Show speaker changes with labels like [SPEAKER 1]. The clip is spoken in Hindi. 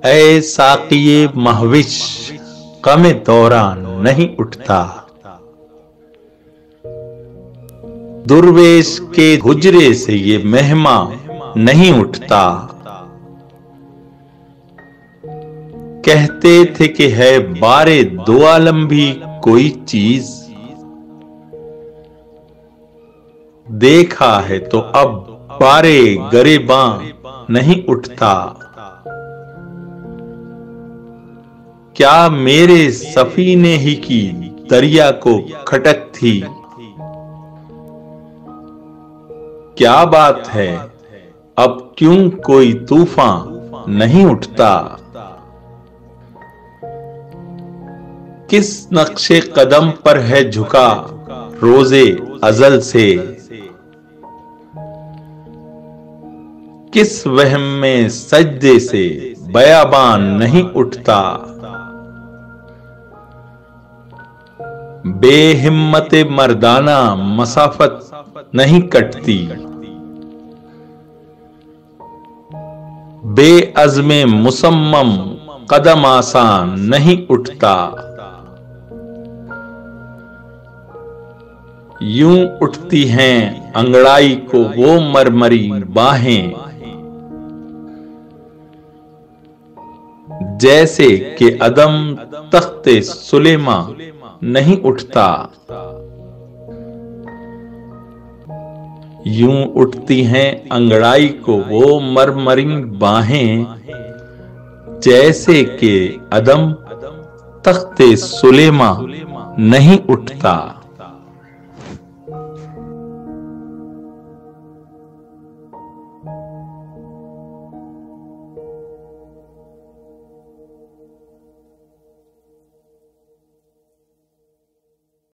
[SPEAKER 1] ऐ साक़िए महविश ग़म दौरान नहीं उठता। दुर्वेश के हुजरे से ये मेहमा नहीं उठता। कहते थे कि है बारे दो आलम भी कोई चीज, देखा है तो अब बारे गरेबां नहीं उठता। क्या मेरे सफीने ही की दरिया को खटक थी? क्या बात है अब क्यों कोई तूफान नहीं उठता? किस नक्शे कदम पर है झुका रोजे अजल से? किस वहम में सजदे से बयाबान नहीं उठता? बेहिम्मते मर्दाना मसाफत नहीं कटती। बेअज़्मे मुसम्मम कदम आसान नहीं उठता। यूं उठती हैं अंगड़ाई को वो मरमरी बाहें, जैसे कि अदम तख्ते सुलेमा नहीं उठता। यूं उठती हैं अंगड़ाई को वो मरमरी बाहें, जैसे कि अदम तख्ते सुलेमा नहीं उठता।